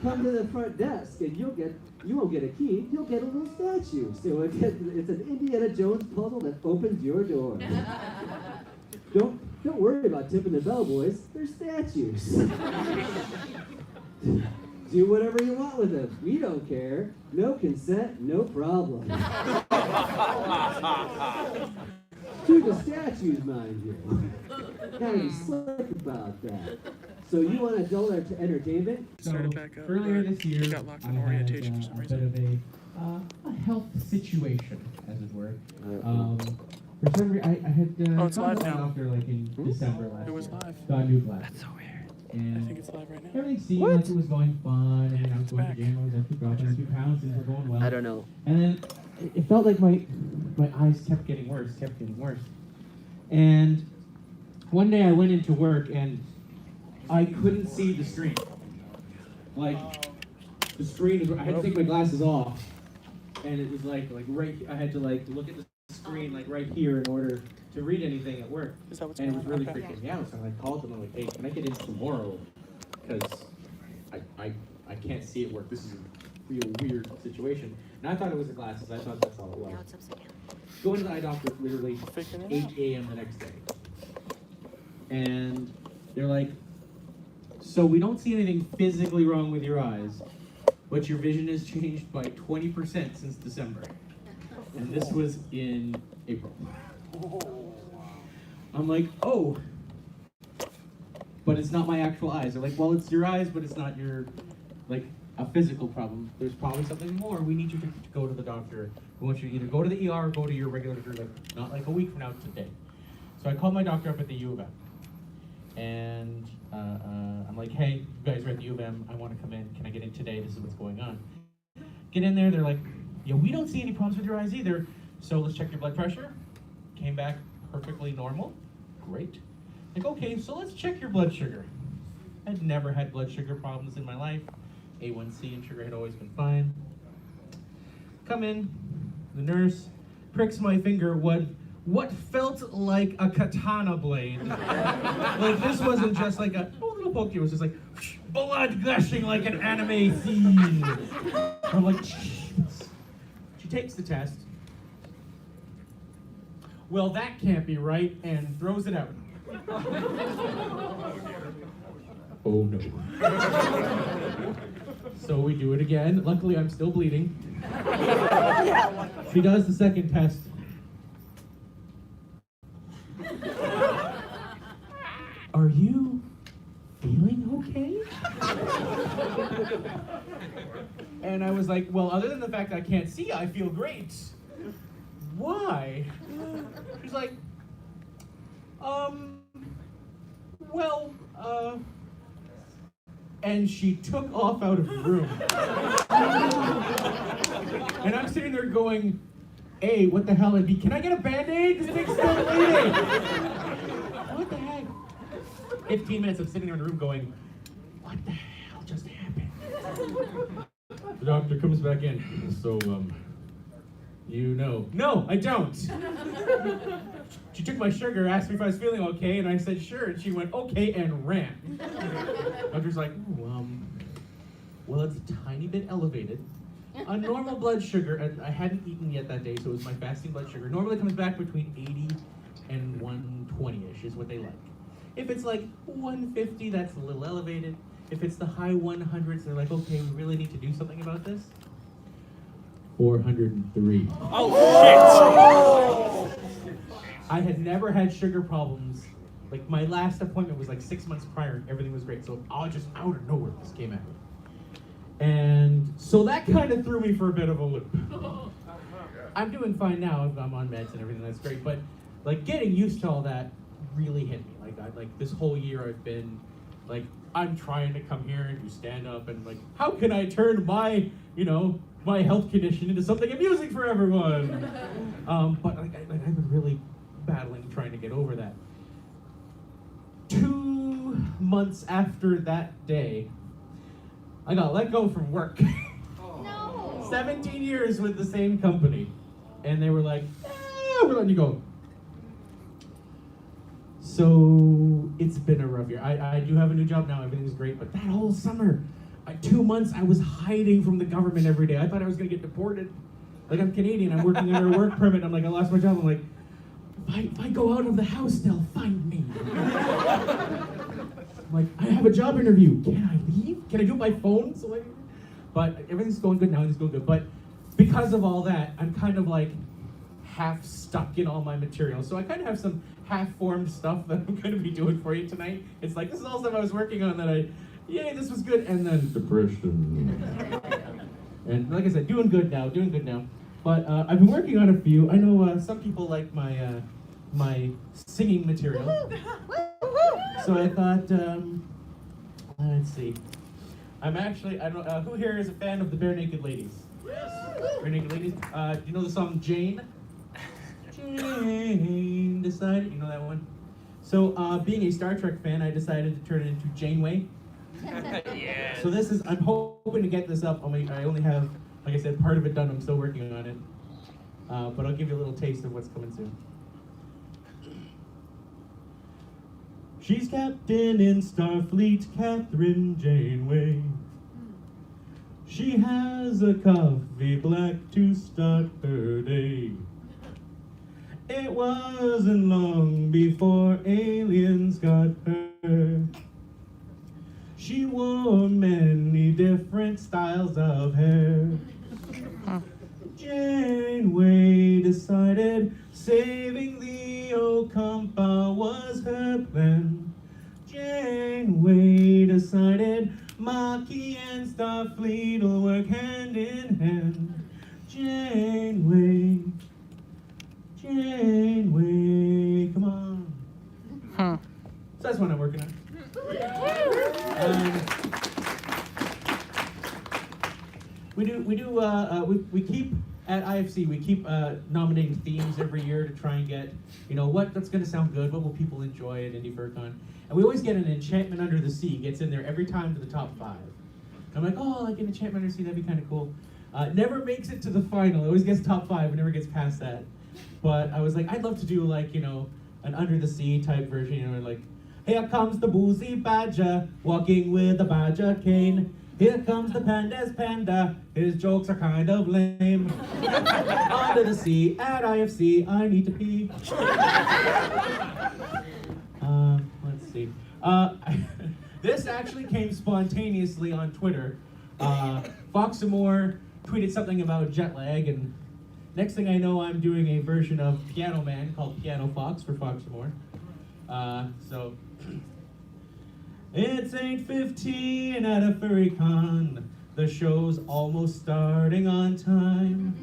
Come to the front desk and you won't get a key, you'll get a little statue. So it's an Indiana Jones puzzle that opens your door. Don't worry about tipping the bellboys, they're statues. Do whatever you want with them. We don't care. No consent, no problem. To the statues, mind you. Gotta be slick about that. So you want adult entertainment? Started back up. Earlier this year, Got locked I in had orientation for some a bit reason. of a health situation, as it were. For some reason, I had Oh, it's gone live to the now. doctor like in December last It was year. live. Got new glasses. That's so weird. I And think it's live right now. everything seemed like it was going fine, and I was going to the gym, I was actually dropping a few pounds, things were going well. I don't know. And then it felt like my eyes kept getting worse. And one day I went into work and I couldn't see the screen. Like, the screen, I had to take my glasses off, and it was like right, I had to like look at the screen like right here in order to read anything at work. Is that what's And it going was on? really Okay. freaking me out, so I called them, I'm like, hey, can I get in tomorrow? Because I can't see at work. This is a real weird situation. And I thought it was the glasses, I thought that's all it was. Now it's upside down. Go into the eye doctor literally Figuring it 8 out. a.m. the next day. And they're like, so we don't see anything physically wrong with your eyes, but your vision has changed by 20% since December. And this was in April. I'm like, oh, but it's not my actual eyes. They're like, well, it's your eyes, but it's not your, like, a physical problem. There's probably something more. We need you to go to the doctor. We want you to either go to the ER or go to your regular doctor, like, not like a week from now, today. So I called my doctor up at the U of M. And I'm like, hey, you guys are at the U of M. I want to come in. Can I get in today? This is what's going on. Get in there. They're like, yeah, we don't see any problems with your eyes either. So let's check your blood pressure. Came back perfectly normal. Great. Like, okay, so let's check your blood sugar. I'd never had blood sugar problems in my life. A1C and sugar had always been fine. Come in, the nurse pricks my finger what felt like a katana blade. Like, this wasn't just like a little poke, it was just like whoosh, blood gushing like an anime scene. I'm like, jeez. She takes the test. Well, that can't be right, and throws it out. Oh no. So we do it again. Luckily, I'm still bleeding. She does the second test. Are you feeling okay? And I was like, well, other than the fact that I can't see, I feel great. Why? She's like, and she took off out of the room. And I'm sitting there going, A, what the hell, and B, can I get a Band-Aid? This thing's still bleeding. What the heck? 15 minutes of sitting there in the room going, what the hell just happened? The doctor comes back in. So, you know. No, I don't. She took my sugar, asked me if I was feeling okay, and I said sure, and she went okay and ran. Doctor's like, well, it's a tiny bit elevated. A normal blood sugar, and I hadn't eaten yet that day, so it was my fasting blood sugar, normally comes back between 80 and 120-ish is what they like. If it's like 150, that's a little elevated. If it's the high 100s, they're like, okay, we really need to do something about this. 403. Oh, shit! I had never had sugar problems. Like, my last appointment was like 6 months prior, and everything was great. So just out of nowhere, this came out. And so that kind of threw me for a bit of a loop. I'm doing fine now. I'm on meds and everything. That's great. But like, getting used to all that really hit me. Like this whole year I've been like, I'm trying to come here and do stand up, and like, how can I turn my, my health condition into something amusing for everyone? But like, I've been really battling trying to get over that. 2 months after that day, I got let go from work. No. 17 years with the same company. And they were like, we're letting you go. So it's been a rough year. I do have a new job now, everything's great, but that whole summer, 2 months I was hiding from the government every day. I thought I was gonna get deported. Like, I'm Canadian, I'm working under a work permit. I'm like, I lost my job. I'm like, if I go out of the house, they'll find me. I'm like, I have a job interview. Can I leave? Can I do it by phone? So but everything's going good now. Everything's going good. But because of all that, I'm kind of like half stuck in all my material. So I kind of have some half-formed stuff that I'm going to be doing for you tonight. It's like, this is all stuff I was working on that yay, this was good. And then depression. And like I said, doing good now. But I've been working on a few. I know some people like my my singing material. So I thought, let's see. I'm actually, I don't know, who here is a fan of the Bare Naked Ladies? Yes. Bare Naked Ladies? Do you know the song Jane? Jane decided, you know that one? So being a Star Trek fan, I decided to turn it into Janeway. Yes. So this is, I'm hoping to get this up. I only have, like I said, part of it done. I'm still working on it. But I'll give you a little taste of what's coming soon. She's captain in Starfleet, Catherine Janeway. She has a coffee black to start her day. It wasn't long before aliens got her. She wore many different styles of hair. Janeway decided saving the Okampa was her plan. Janeway decided Maquis and Starfleet will work hand in hand. Janeway, Janeway, come on. So that's what I'm working on. We keep at IFC, we keep nominating themes every year to try and get, that's going to sound good, what will people enjoy at IndieFurCon. And we always get an Enchantment Under the Sea, gets in there every time to the top 5. I'm like, like an Enchantment Under the Sea, that'd be kind of cool. Never makes it to the final, it always gets top 5, it never gets past that. But I was like, I'd love to do an Under the Sea type version, like, here comes the boozy badger, walking with a badger cane. Here comes the panda's panda, his jokes are kind of lame. Under the sea, at IFC, I need to pee. Let's see. This actually came spontaneously on Twitter. Foxamore tweeted something about jet lag, and next thing I know, I'm doing a version of Piano Man called Piano Fox for Foxamore. It's 8:15 at a furry con. The show's almost starting on time.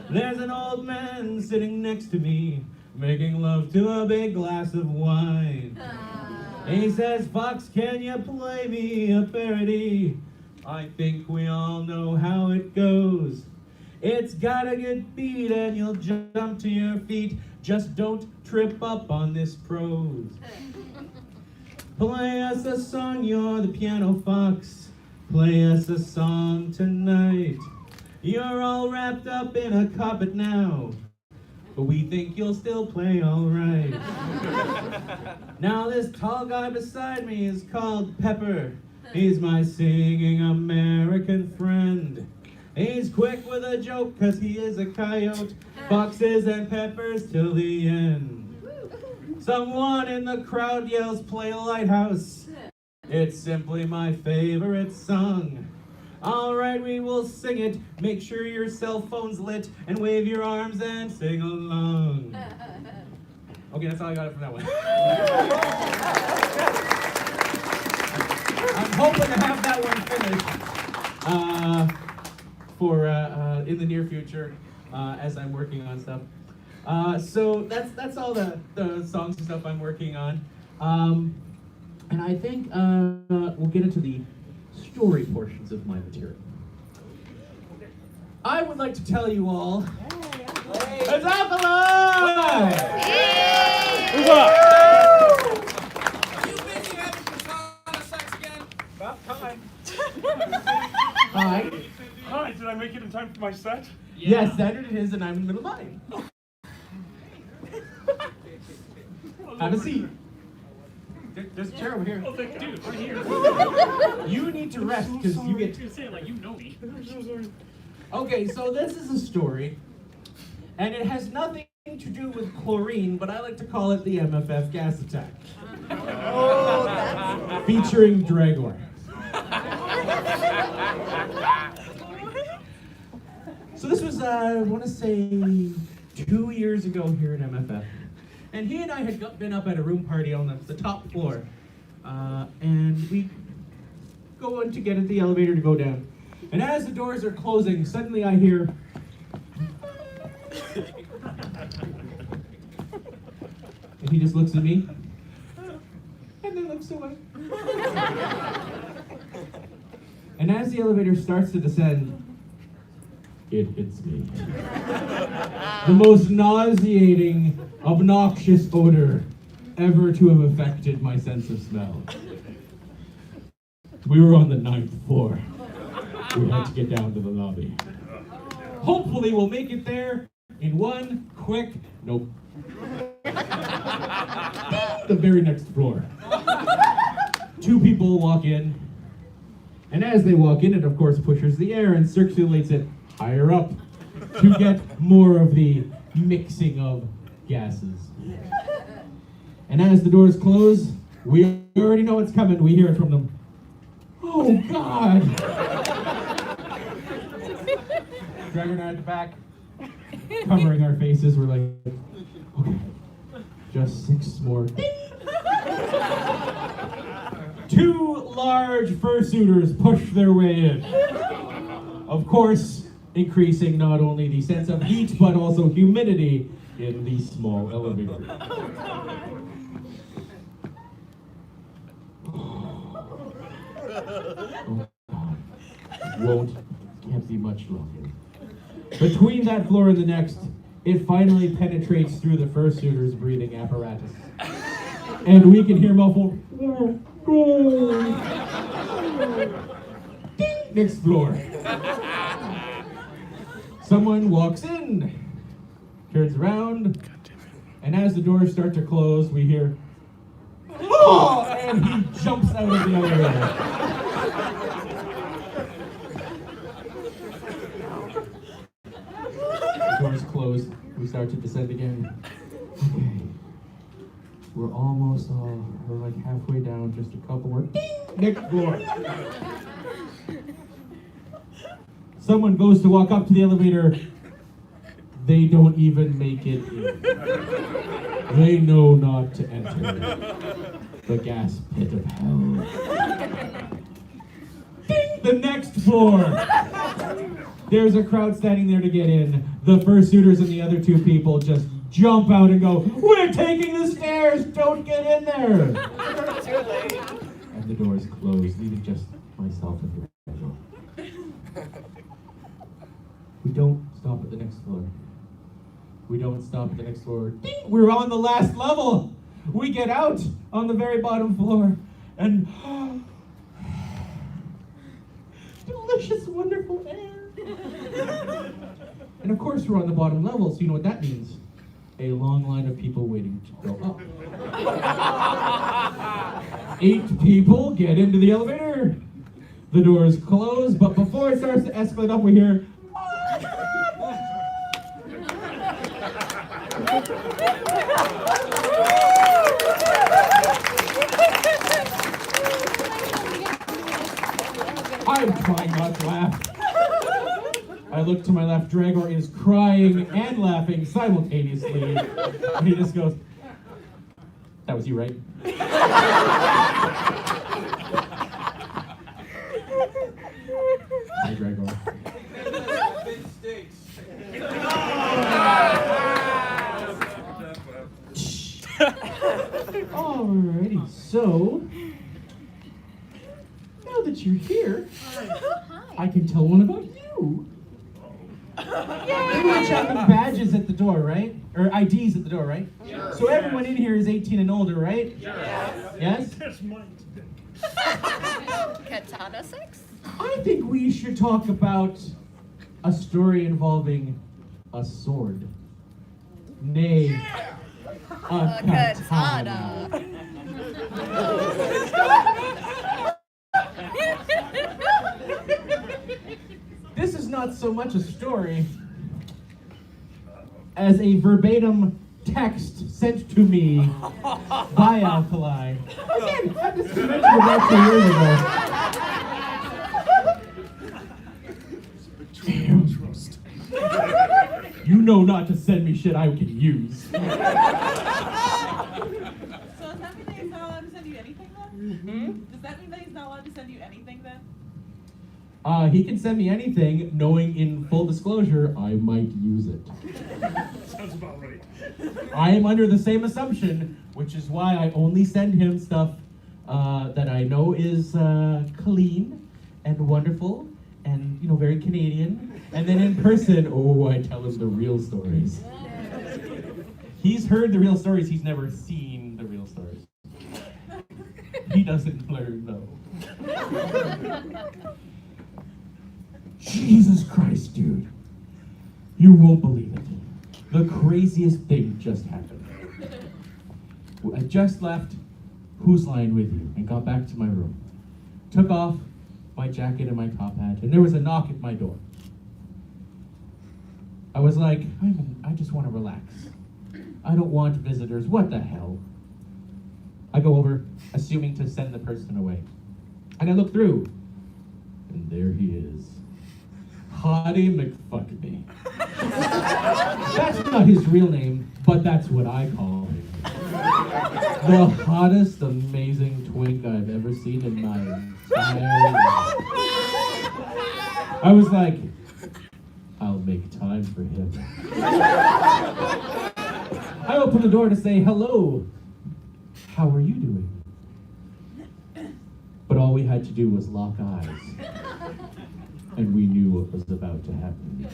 There's an old man sitting next to me, making love to a big glass of wine. He says, Fox, can you play me a parody? I think we all know how it goes. It's got a good beat and you'll jump to your feet. Just don't trip up on this prose. Play us a song, you're the piano fox. Play us a song tonight. You're all wrapped up in a carpet now, but we think you'll still play all right. Now this tall guy beside me is called Pepper. He's my singing American friend. He's quick with a joke cause he is a coyote. Foxes and peppers till the end. Someone in the crowd yells, play Lighthouse. It's simply my favorite song. All right, we will sing it. Make sure your cell phone's lit and wave your arms and sing along. Okay, that's all I got from that one. I'm hoping to have that one finished for in the near future as I'm working on stuff. So that's all the songs and stuff I'm working on. And I think we'll get into the story portions of my material. I would like to tell you all, it's alive! You busy having persona sex again? About time. Hi. Hi, did I make it in time for my set? Yes, Standard it is, and I'm in the middle of mine. Have a seat. There's a chair over here. Oh, thank dude, right here. You need to rest because you get. You say it like you know me. I'm so sorry. Okay, so this is a story, and it has nothing to do with chlorine, but I like to call it the MFF gas attack. Oh, that's... Featuring Dragor. So this was, I want to say, 2 years ago here at MFF. And he and I had been up at a room party on the top floor. And we go in to get at the elevator to go down. And as the doors are closing, suddenly I hear... And he just looks at me. And then looks away. And as the elevator starts to descend, it hits me. The most nauseating, obnoxious odor ever to have affected my sense of smell. We were on the 9th floor. We had to get down to the lobby. Hopefully we'll make it there in one quick, nope. The very next floor. 2 people walk in, and as they walk in, it of course pushes the air and circulates it higher up to get more of the mixing of gases. And as the doors close, we already know what's coming. We hear it from them. Oh God! Dragon and I at the back, covering our faces, we're like, okay, just 6 more. 2 large fursuiters push their way in. Of course, increasing not only the sense of heat, but also humidity in the small elevator. Oh God. Can't be much longer. Between that floor and the next, it finally penetrates through the fursuiter's breathing apparatus. And we can hear muffled, ding, next floor. Someone walks in, turns around, and as the doors start to close, we hear, oh! And he jumps out of the elevator. Doors closed. We start to descend again. Okay. We're almost all, we're like halfway down, just a couple more. Ding! Next floor. Someone goes to walk up to the elevator. They don't even make it in. They know not to enter the gas pit of hell. Ding! The next floor. There's a crowd standing there to get in. The fursuiters and the other 2 people just jump out and go, we're taking the stairs, don't get in there. Too late. And the doors close, leaving just myself and the Rachel. We don't stop at the next floor. We don't stop at the next floor. Ding! We're on the last level. We get out on the very bottom floor and delicious, wonderful air. And of course we're on the bottom level, so you know what that means. A long line of people waiting to go up. 8 people get into the elevator. The doors close, but before it starts to escalate up, we hear, I'm trying not to laugh. I look to my left, Dragor is crying and laughing simultaneously. And he just goes, that was you, right? Hi, Dragor. Alrighty, so now that you're here, I can tell one about you. We're checking badges at the door, right? Or IDs at the door, right? Sure. So everyone in here is 18 and older, right? Yes. Yes? That's mine. Katana sex? I think we should talk about a story involving a sword. Nay, a katana. This is not so much a story as a verbatim text sent to me by Alkali. Again, had this convention about 2 years ago. Damn. You know not to send me shit I can use. So does that mean that he's not allowed to send you anything then? Does that mean that he's not allowed to send you anything then? He can send me anything, knowing in full disclosure I might use it. Sounds about right. I am under the same assumption, which is why I only send him stuff that I know is clean and wonderful and, you know, very Canadian. And then in person, oh, I tell him the real stories. He's heard the real stories, he's never seen the real stories. He doesn't learn, though. Jesus Christ, dude. You won't believe it. The craziest thing just happened. I just left Who's Line With You and got back to my room. Took off my jacket and my top hat, and there was a knock at my door. I was like, I just want to relax. I don't want visitors. What the hell? I go over, assuming to send the person away. And I look through, and there he is. Hottie McFuckme. That's not his real name, but that's what I call him. The hottest, amazing twink I've ever seen in my entire life. I was like, I'll make time for him. I opened the door to say, hello, how are you doing? But all we had to do was lock eyes. And we knew what was about to happen.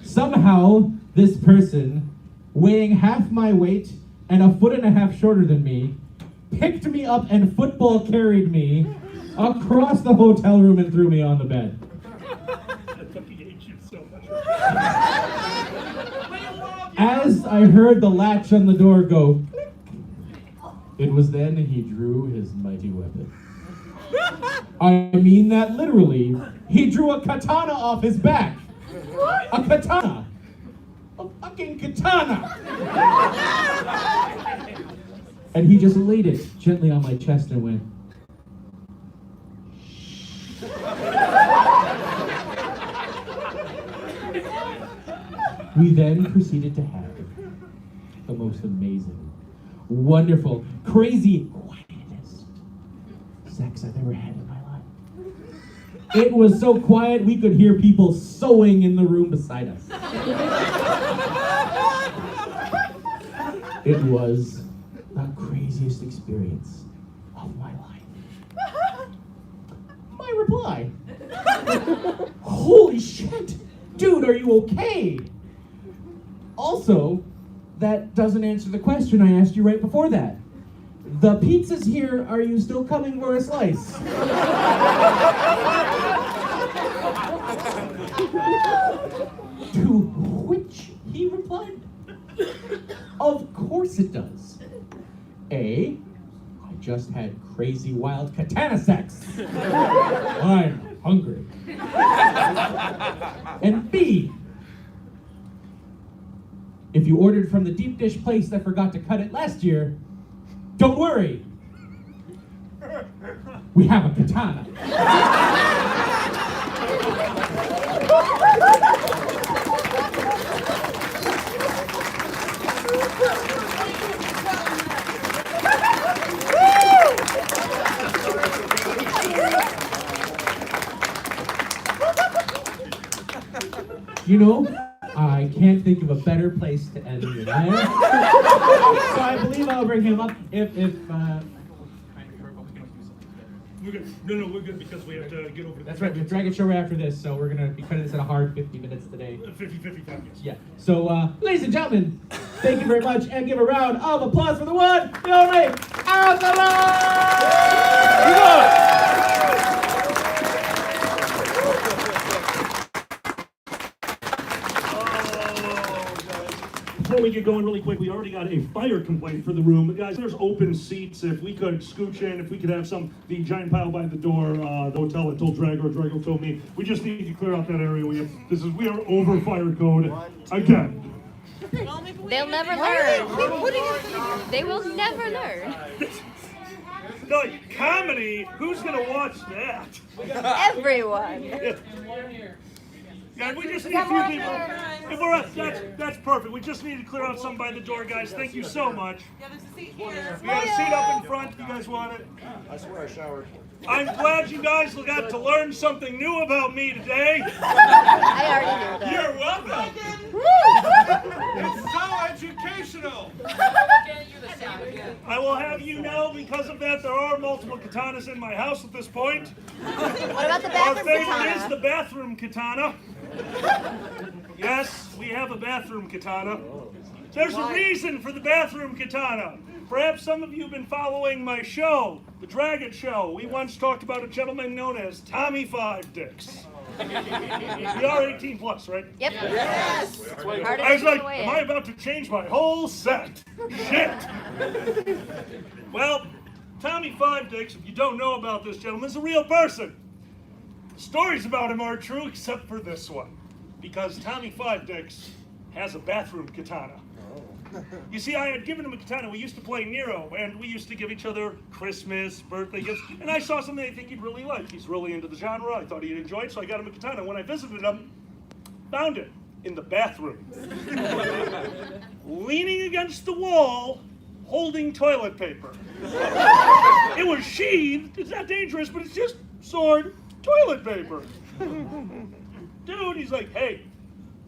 Somehow, this person, weighing half my weight and 1.5 feet shorter than me, picked me up and football carried me across the hotel room and threw me on the bed. I fucking hate you so much. As I heard the latch on the door go click, it was then he drew his mighty weapon. I mean that literally. He drew a katana off his back. A katana. A fucking katana. And he just laid it gently on my chest and went. We then proceeded to have the most amazing, wonderful, crazy, quietest sex I've ever had in my life. It was so quiet we could hear people sewing in the room beside us. It was the craziest experience of my life. My reply. Holy shit! Dude, are you okay? Also, that doesn't answer the question I asked you right before that. The pizza's here, are you still coming for a slice? To which he replied, of course it does. A, I just had crazy wild katana sex. I'm hungry. And B, if you ordered from the deep dish place that forgot to cut it last year, don't worry. We have a katana. You know, I can't think of a better place to end the event. So I believe I'll bring him up if We're good. No, we're good because we have to get over to that's right, we have Dragon Show right after this, so we're gonna be cutting this at a hard 50 minutes today. 50-55, yes. Yeah. So ladies and gentlemen, thank you very much and give a round of applause for the one, the only, we get going really quick, we already got a fire complaint for the room. Guys, there's open seats. If we could scooch in, if we could have the giant pile by the door, the hotel that told Drago told me, we just need to clear out that area. We are over fire code again. Well, maybe we They'll can never do learn. They will never learn. No, comedy, who's gonna watch that? Everyone. Yeah, we just need a few people. If we're up, that's perfect. We just need to clear out some by the door, guys. Thank you so much. Yeah, there's a seat here. We got a seat up in front. You guys want it? I swear I showered. I'm glad you guys got to learn something new about me today. I already knew that. You're welcome. It's so educational. I will have you know, because of that, there are multiple katanas in my house at this point. What about the Our bathroom favorite is the katana? bathroom katana. Yes, we have a bathroom katana. There's a reason for the bathroom katana. Perhaps some of you have been following my show, The Dragon Show. We once talked about a gentleman known as Tommy Five Dicks. We are 18 plus, right? Yep. Yes. Harder I was to like, get away am I in. about to change my whole set? Shit! Well, Tommy Five Dicks, if you don't know about this gentleman, is a real person. Stories about him are true except for this one. Because Tommy Five Dicks has a bathroom katana. You see, I had given him a katana. We used to play Nero, and we used to give each other Christmas, birthday gifts, and I saw something I think he'd really like. He's really into the genre. I thought he'd enjoy it, so I got him a katana. When I visited him, found it in the bathroom. Leaning against the wall, holding toilet paper. It was sheathed. It's not dangerous, but it's just sword toilet paper. Dude, he's like, hey,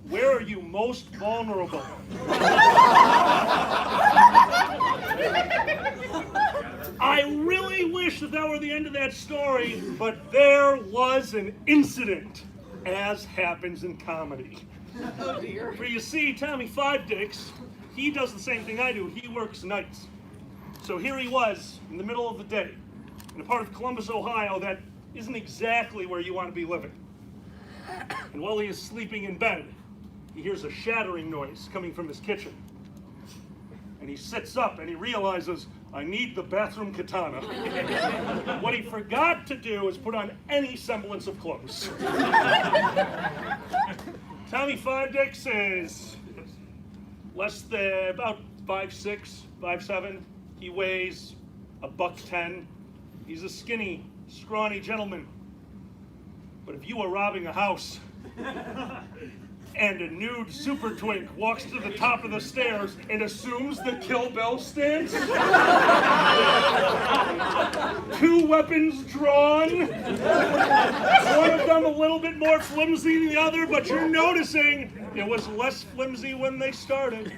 where are you most vulnerable? I really wish that were the end of that story, but there was an incident, as happens in comedy. Oh dear. For you see, Tommy Five Dicks, he does the same thing I do. He works nights. So here he was, in the middle of the day, in a part of Columbus, Ohio that isn't exactly where you want to be living. And while he is sleeping in bed, he hears a shattering noise coming from his kitchen. And he sits up and he realizes, I need the bathroom katana. What he forgot to do is put on any semblance of clothes. Tommy Five Dicks is less than about 5'6", 5'7". He weighs $110. He's a skinny, scrawny gentleman. But if you are robbing a house and a nude super twink walks to the top of the stairs and assumes the Kill Bill stance, 2 weapons drawn, one of them a little bit more flimsy than the other, but you're noticing it was less flimsy when they started.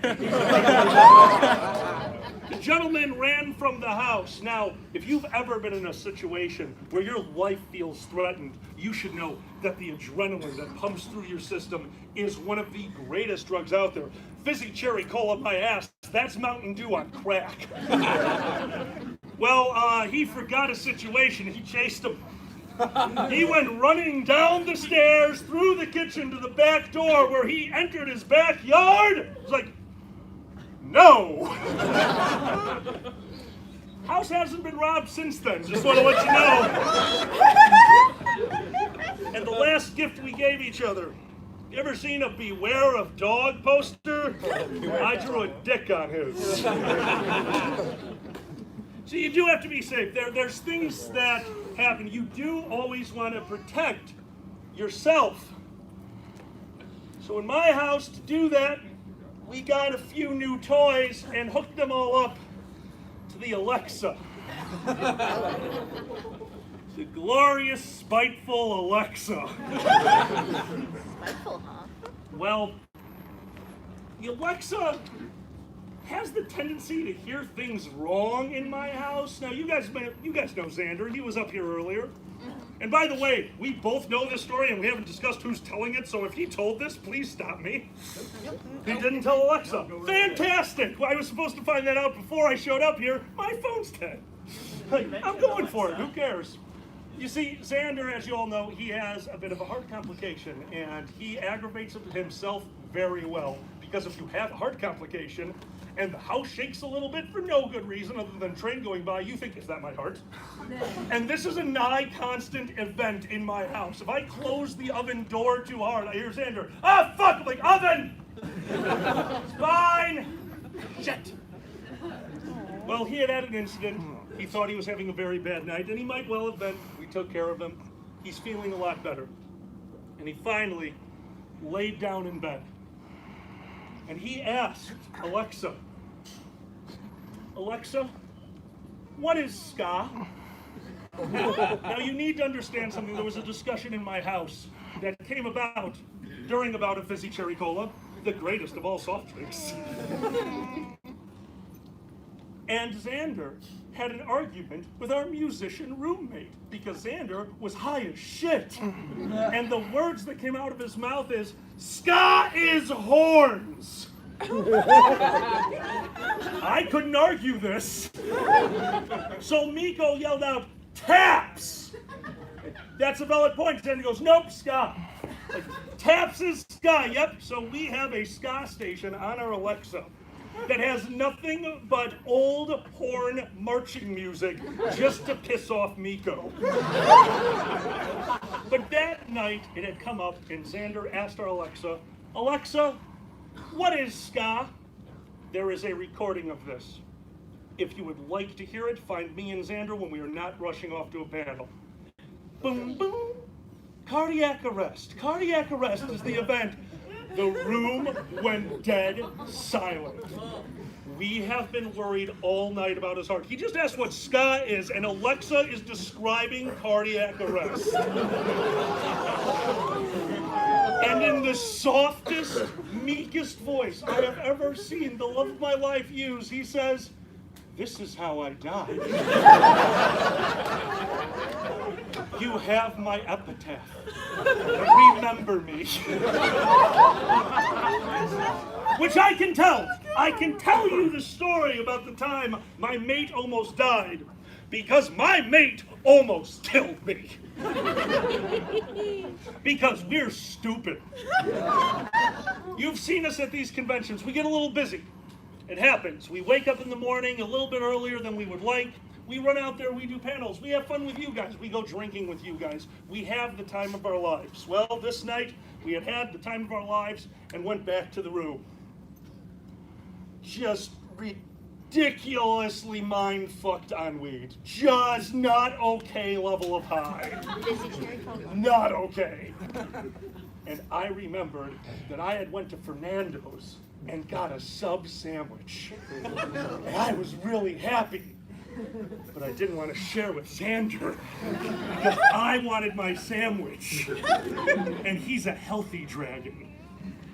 The gentleman ran from the house. Now, if you've ever been in a situation where your life feels threatened, you should know that the adrenaline that pumps through your system is one of the greatest drugs out there. Fizzy cherry cola up my ass, that's Mountain Dew on crack. Well, he forgot a situation. He chased him. He went running down the stairs, through the kitchen to the back door where he entered his backyard. It's like, no! House hasn't been robbed since then, just want to let you know. And the last gift we gave each other, you ever seen a Beware of Dog poster? I drew a dick on his. So you do have to be safe. There's things that happen. You do always want to protect yourself. So in my house, to do that, we got a few new toys and hooked them all up to the Alexa. The glorious, spiteful Alexa. Spiteful, huh? Well, the Alexa has the tendency to hear things wrong in my house. Now, you guys know Xander. He was up here earlier. And by the way, we both know this story and we haven't discussed who's telling it, so if he told this, please stop me. He didn't tell Alexa. Fantastic! Well, I was supposed to find that out before I showed up here. My phone's dead. I'm going for it. Who cares? You see, Xander, as you all know, he has a bit of a heart complication, and he aggravates himself very well because if you have a heart complication and the house shakes a little bit for no good reason other than a train going by, you think, is that my heart? And this is a nigh constant event in my house. If I close the oven door too hard, I hear Xander, ah, fuck, I'm like, oven! It's fine! Shit! Well, he had an incident. He thought he was having a very bad night, and he might well have been. We took care of him. He's feeling a lot better. And he finally laid down in bed. And he asked Alexa, Alexa, what is ska? Now you need to understand something. There was a discussion in my house that came about during a bout of fizzy cherry cola, the greatest of all soft drinks. And Xander had an argument with our musician roommate because Xander was high as shit. And the words that came out of his mouth is, ska is horns. I couldn't argue this. So Miko yelled out, taps. That's a valid point. Xander goes, nope, ska. Like, taps is ska, yep. So we have a ska station on our Alexa that has nothing but old horn marching music just to piss off Miko. But that night it had come up and Xander asked our Alexa, Alexa, what is ska? There is a recording of this. If you would like to hear it, find me and Xander when we are not rushing off to a panel. Boom, boom. Cardiac arrest. Cardiac arrest is the event. The room went dead silent. We have been worried all night about his heart. He just asked what ska is, and Alexa is describing cardiac arrest. And in the softest, meekest voice I have ever seen the love of my life use, he says, this is how I died. You have my epitaph. Remember me. Which I can tell. I can tell you the story about the time my mate almost died because my mate almost killed me. Because we're stupid. You've seen us at these conventions. We get a little busy. It happens. We wake up in the morning a little bit earlier than we would like. We run out there, we do panels. We have fun with you guys. We go drinking with you guys. We have the time of our lives. Well, this night, we had had the time of our lives and went back to the room. Just ridiculously mind-fucked on weed. Just not okay level of high. Not okay. And I remembered that I had went to Fernando's and got a sub sandwich. And I was really happy. But I didn't want to share with Xander because I wanted my sandwich. And he's a healthy dragon.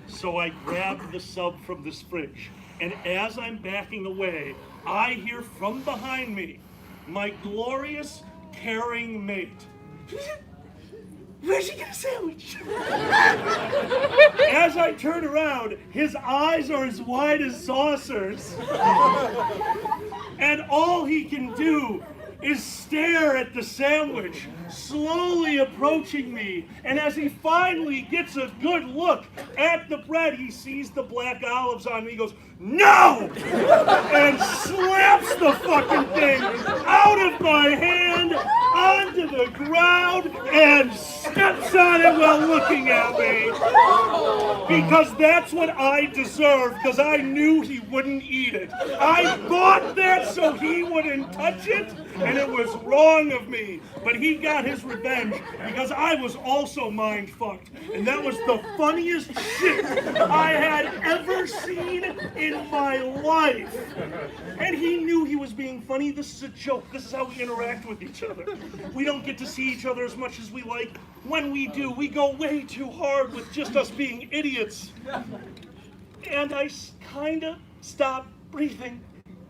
So I grabbed the sub from this fridge. And as I'm backing away, I hear from behind me my glorious, caring mate. Where'd you get a sandwich? As I turn around, his eyes are as wide as saucers. And all he can do is stare at the sandwich, slowly approaching me. And as he finally gets a good look at the bread, he sees the black olives on me. He goes, no! And slaps the fucking thing out of my hand onto the ground and steps on it while looking at me. Because that's what I deserve, because I knew he wouldn't eat it. I bought that so he wouldn't touch it, and it was wrong of me. But he got his revenge because I was also mind-fucked. And that was the funniest shit I had ever seen in my life. And he knew he was being funny. This is a joke. This is how we interact with each other. We don't get to see each other as much as we like. When we do, we go way too hard with just us being idiots. And I kind of stopped breathing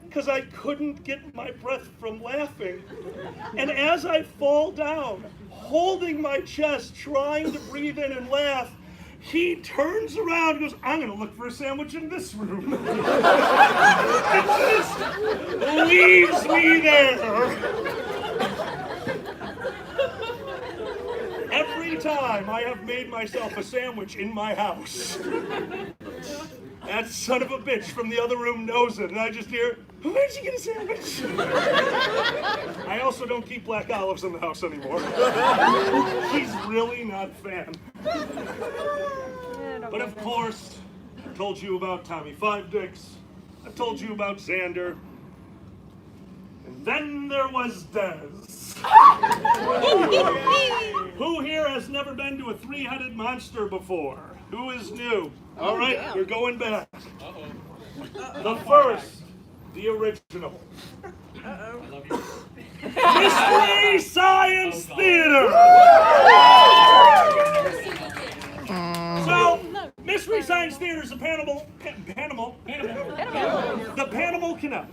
because I couldn't get my breath from laughing. And as I fall down, holding my chest, trying to breathe in and laugh, he turns around and goes, I'm going to look for a sandwich in this room. And just leaves me there. Every time I have made myself a sandwich in my house, That son of a bitch from the other room knows it, and I just hear, where'd you get a sandwich? I also don't keep black olives in the house anymore. He's really not a fan. But of course, I told you about Tommy Five Dicks. I told you about Xander. And then there was Dez. Who here has never been to a three-headed monster before? Who is new? All right, we're going back. The first, the original. Mystery Science Theater! So, Mystery Science Theater is a the Panimal Canal.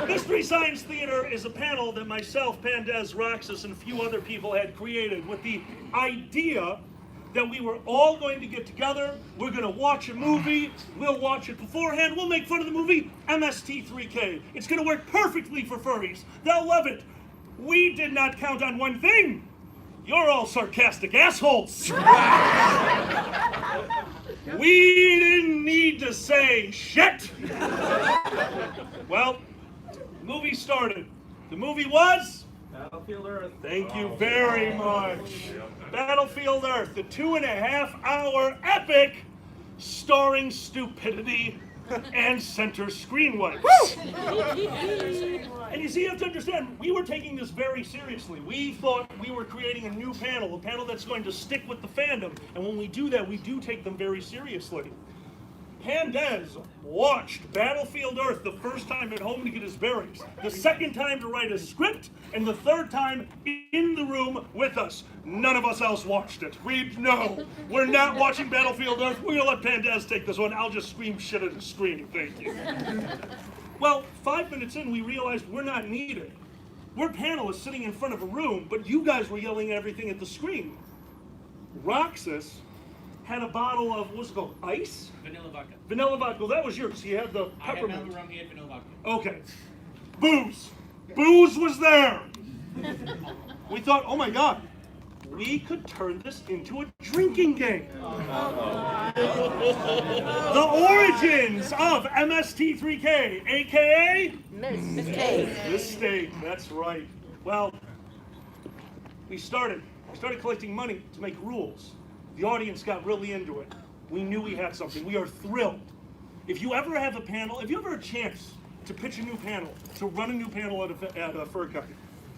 Mystery Science Theater is a panel that myself, Pandez, Roxas, and a few other people had created with the idea that we were all going to get together, we're going to watch a movie, we'll watch it beforehand, we'll make fun of the movie, MST3K. It's going to work perfectly for furries. They'll love it. We did not count on one thing. You're all sarcastic assholes. We didn't need to say shit. Well, the movie started. The movie was? Battlefield Earth. Thank you very much. Battlefield Earth, the 2.5-hour epic starring stupidity and center screen wipes. And you see, you have to understand, we were taking this very seriously. We thought we were creating a new panel, a panel that's going to stick with the fandom. And when we do that, we do take them very seriously. Pandez watched Battlefield Earth the first time at home to get his bearings, the second time to write a script, and the third time in the room with us. None of us else watched it. We're not watching Battlefield Earth. We're gonna let Pandez take this one. I'll just scream shit at the screen, thank you. Well, 5 minutes in, we realized we're not needed. We're panelists sitting in front of a room, but you guys were yelling everything at the screen. Roxas had a bottle of, what's it called, ice? Vanilla vodka. Vanilla vodka. That was yours. You had the I had peppermint. vanilla rum, he had vanilla vodka. Okay. Booze. Booze was there. We thought, oh my God, we could turn this into a drinking game. The origins of MST3K, aka? Mistake, that's right. Well, we started collecting money to make rules. The audience got really into it. We knew we had something. We are thrilled. If you ever have a panel, if you ever have a chance to pitch a new panel, to run a new panel at a FurCon,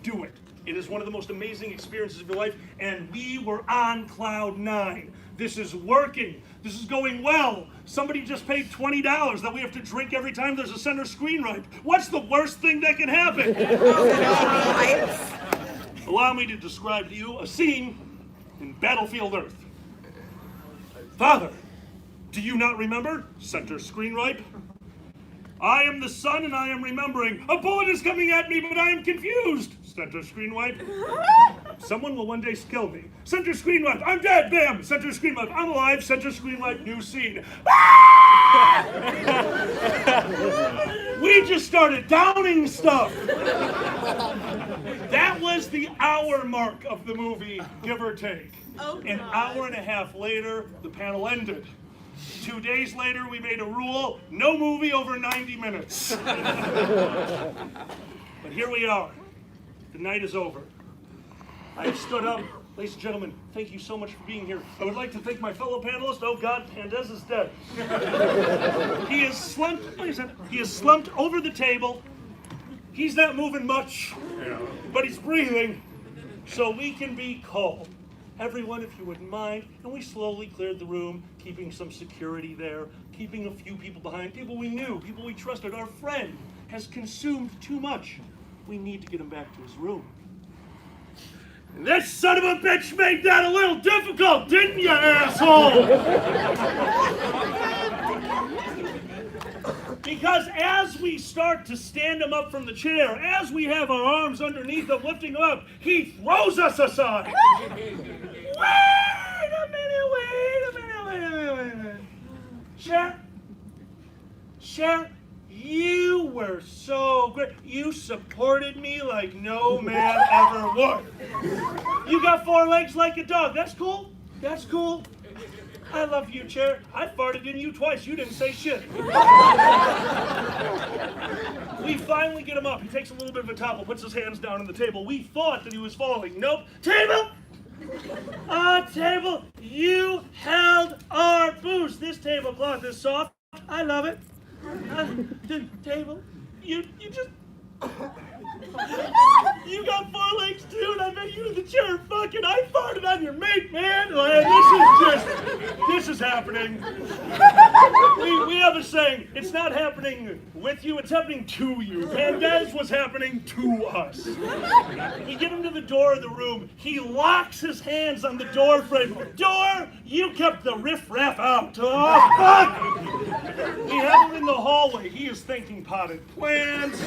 do it. It is one of the most amazing experiences of your life, and we were on cloud 9. This is working. This is going well. Somebody just paid $20 that we have to drink every time there's a center screen right. What's the worst thing that can happen? Allow me to describe to you a scene in Battlefield Earth. Father, do you not remember? Center screen ripe. I am the sun and I am remembering. A bullet is coming at me, but I am confused. Center screen wipe. Someone will one day kill me. Center screen wipe. I'm dead. Bam. Center screen wipe. I'm alive. Center screen wipe. New scene. We just started downing stuff. That was the hour mark of the movie, give or take. Oh, An hour and a half later, the panel ended. 2 days later, we made a rule, no movie over 90 minutes. But here we are. The night is over. I have stood up. Ladies and gentlemen, thank you so much for being here. I would like to thank my fellow panelists. Oh God, Pandez is dead. He is slumped over the table. He's not moving much, but he's breathing, so we can be calm. Everyone, if you wouldn't mind, and we slowly cleared the room, keeping some security there, keeping a few people behind, people we knew, people we trusted. Our friend has consumed too much. We need to get him back to his room. And this son of a bitch made that a little difficult, didn't you, asshole? Because as we start to stand him up from the chair, as we have our arms underneath him, lifting him up, he throws us aside. Wait a minute. Cher, you were so great. You supported me like no man ever would. You got 4 legs like a dog. That's cool. I love you, chair. I farted in you twice. You didn't say shit. We finally get him up. He takes a little bit of a topple, puts his hands down on the table. We thought that he was falling. Nope. Table! Table, you held our booze. This tablecloth is soft. I love it. Table, you just... You got 4 legs too, and I bet you in the chair fucking I farted on your mate, man. This is happening. We have a saying, it's not happening with you, it's happening to you. And that is what's happening to us. We get him to the door of the room. He locks his hands on the door frame. Door, you kept the riffraff out. Oh, fuck! We have him in the hallway. He is thinking potted plants,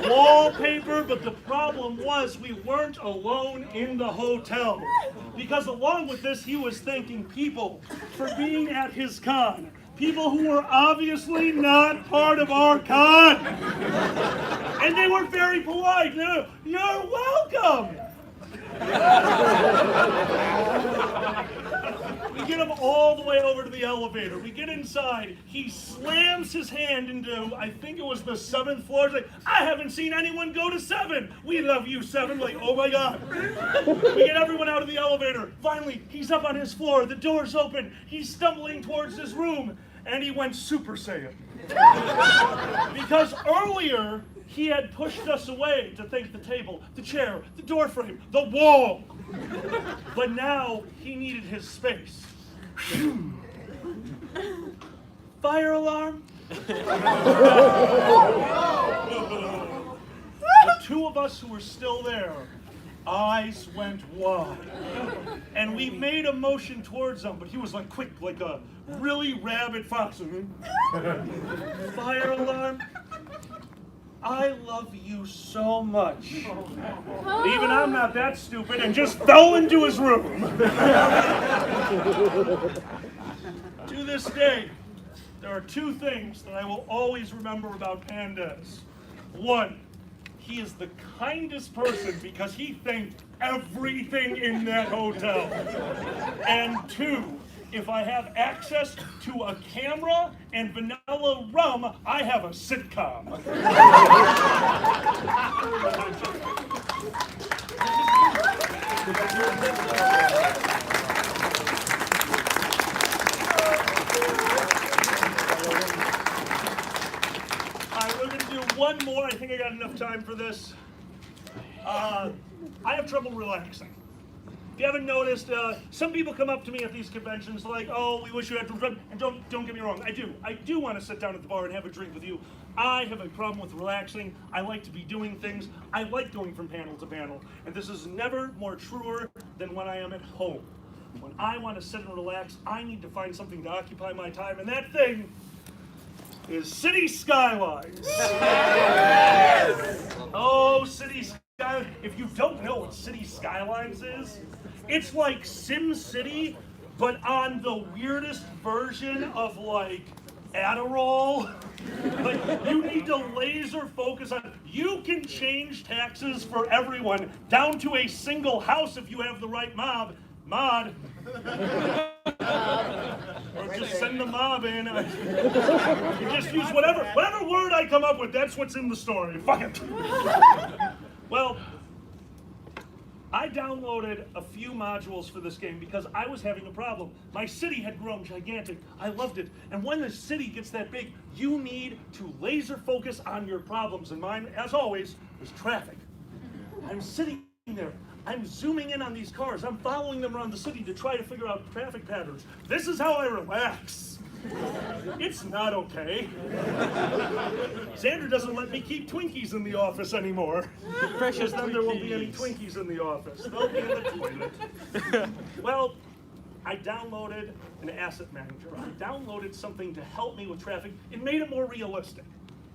wallpaper, but the problem was we weren't alone in the hotel. Because along with this, he was thanking people for being at his con. People who were obviously not part of our con. And they were very polite. You're welcome. We get him all the way over to the elevator. We get inside. He slams his hand into, I think it was the 7th floor. He's like, I haven't seen anyone go to 7. We love you, 7. Like, oh my God. We get everyone out of the elevator. Finally, he's up on his floor. The door's open. He's stumbling towards his room. And he went Super Saiyan. Because earlier, he had pushed us away to thank the table, the chair, the door frame, the wall. But now he needed his space. Fire alarm? The 2 of us who were still there, eyes went wide. And we made a motion towards him, but he was like quick, like a really rabid fox. Fire alarm? I love you so much. Even I'm not that stupid, and just fell into his room. To this day, there are 2 things that I will always remember about Pandez. 1, he is the kindest person because he thanked everything in that hotel. And 2, if I have access to a camera and vanilla rum, I have a sitcom. We're going to do one more. I think I got enough time for this. I have trouble relaxing. If you haven't noticed, some people come up to me at these conventions like, oh, we wish you had to run. And don't get me wrong, I do want to sit down at the bar and have a drink with you. I have a problem with relaxing. I like to be doing things. I like going from panel to panel. And this is never more truer than when I am at home. When I want to sit and relax, I need to find something to occupy my time. And that thing is City Skylines. Yes! Oh, City Skylines. If you don't know what City Skylines is, it's like Sim City, but on the weirdest version of like Adderall. Like you need to laser focus on, you can change taxes for everyone down to a single house if you have the right mod. Or just send the mob in. You just use whatever word I come up with, that's what's in the story. Fuck it. Well, I downloaded a few modules for this game because I was having a problem. My city had grown gigantic. I loved it. And when the city gets that big, you need to laser focus on your problems. And mine, as always, was traffic. I'm sitting there. I'm zooming in on these cars. I'm following them around the city to try to figure out traffic patterns. This is how I relax. It's not okay. Xander doesn't let me keep Twinkies in the office anymore. Precious, then there won't be any Twinkies in the office. They'll be in the toilet. Well, I downloaded an asset manager. I downloaded something to help me with traffic. It made it more realistic.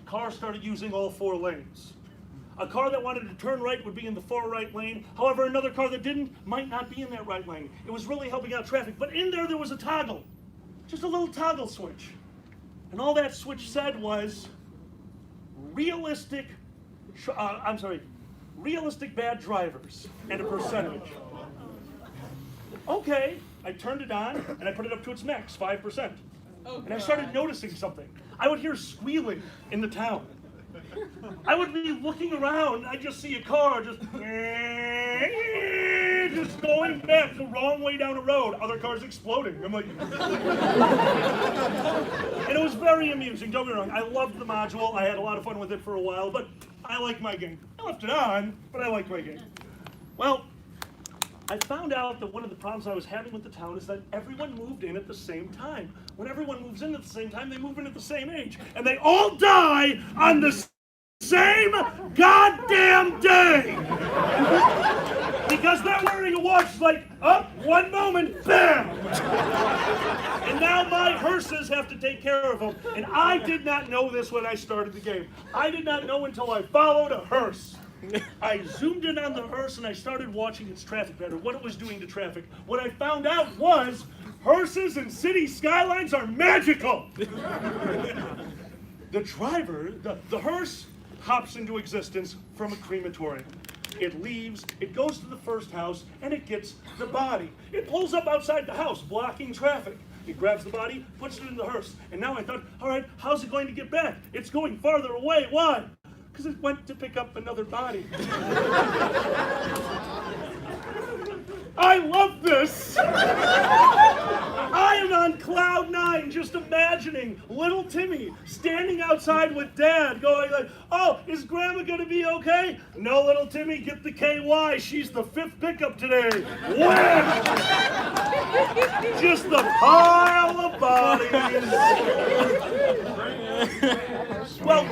Cars started using all 4 lanes. A car that wanted to turn right would be in the far right lane. However, another car that didn't might not be in that right lane. It was really helping out traffic. But in there was a toggle. Just a little toggle switch. And all that switch said was, realistic bad drivers and a percentage. Okay, I turned it on and I put it up to its max, 5%. Oh, And I started noticing something. I would hear squealing in the town. I would be looking around, I'd just see a car just going back the wrong way down a road, other cars exploding. I'm like, and it was very amusing, don't get me wrong. I loved the module, I had a lot of fun with it for a while, but I like my game. I left it on, but I like my game. Well, I found out that one of the problems I was having with the town is that everyone moved in at the same time. When everyone moves in at the same time, they move in at the same age. And they all die on the same goddamn day! Because they're wearing a watch like, up, one moment, bam! And now my hearses have to take care of them. And I did not know this when I started the game. I did not know until I followed a hearse. I zoomed in on the hearse and I started watching its traffic pattern, what it was doing to traffic. What I found out was hearses and city skylines are magical. The driver, the hearse hops into existence from a crematorium. It leaves, it goes to the first house, and it gets the body. It pulls up outside the house, blocking traffic. It grabs the body, puts it in the hearse. And now I thought, all right, how's it going to get back? It's going farther away. Why? Because it went to pick up another body. I love this! I am on cloud nine just imagining little Timmy standing outside with Dad going like, oh, is Grandma gonna be okay? No, little Timmy, get the KY. She's the 5th pickup today. Wham! Just the pile of bodies. Well,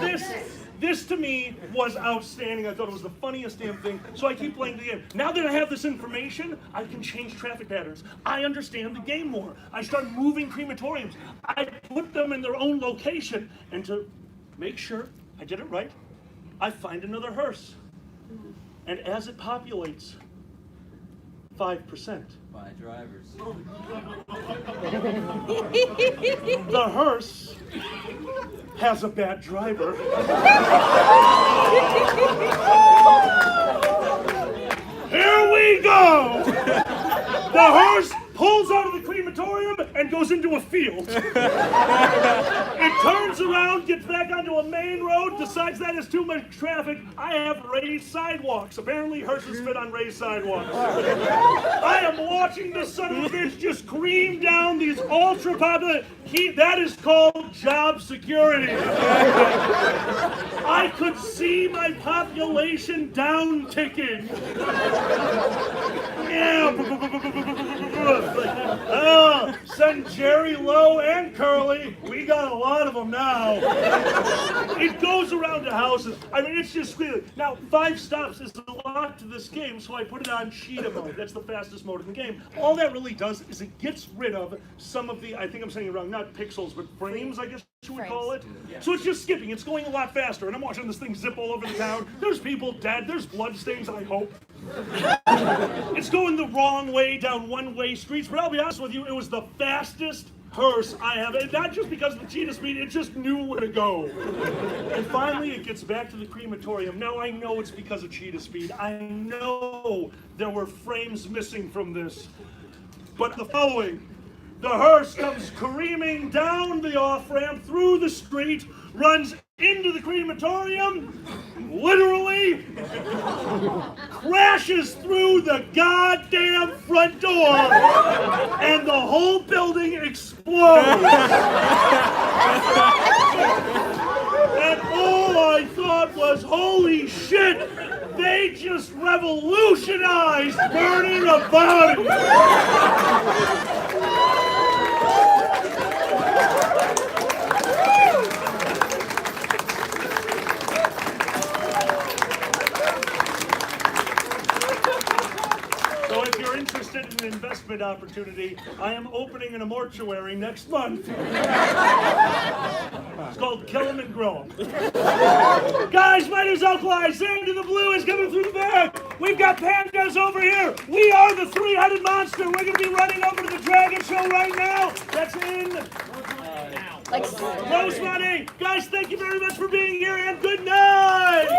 this to me was outstanding. I thought it was the funniest damn thing. So I keep playing the game. Now that I have this information, I can change traffic patterns. I understand the game more. I start moving crematoriums. I put them in their own location. And to make sure I did it right, I find another hearse. And as it populates, 5%. By drivers. The hearse has a bad driver. Here we go! The hearse pulls out of the crematorium and goes into a field. It turns around, gets back onto a main road, decides that is too much traffic. I have raised sidewalks. Apparently hearses fit on raised sidewalks. I am watching this son of a bitch just cream down these ultra popular. That is called job security. I could see my population down ticking. Yeah. Oh, send Jerry, Lowe, and Curly. We got a lot of them now. It goes around to houses. I mean, it's just squealing. Now, 5 stops is a lot to this game, so I put it on cheetah mode. That's the fastest mode in the game. All that really does is it gets rid of some of the, I think I'm saying it wrong, not pixels, but frames, I guess you would call it. So it's just skipping. It's going a lot faster, and I'm watching this thing zip all over the town. There's people dead. There's bloodstains, I hope. It's going the wrong way down one-way streets, but I'll be honest with you, it was the fastest hearse I have, and not just because of the cheetah speed, it just knew where to go. And finally, it gets back to the crematorium. Now, I know it's because of cheetah speed. I know there were frames missing from this. But the following, the hearse comes careening down the off-ramp, through the street, runs into the crematorium, literally crashes through the goddamn front door, and the whole building explodes. And all I thought was, holy shit, they just revolutionized burning a body. So if you're interested in an investment opportunity, I am opening in a mortuary next month. It's called Kill 'em and Grow 'em. Guys, my name's Alkali. Sand in the Blue is coming through the back. We've got pandas over here. We are the 3-headed monster. We're going to be running over to the Dragon Show right now. That's in Rosemont. Guys, thank you very much for being here, and good night.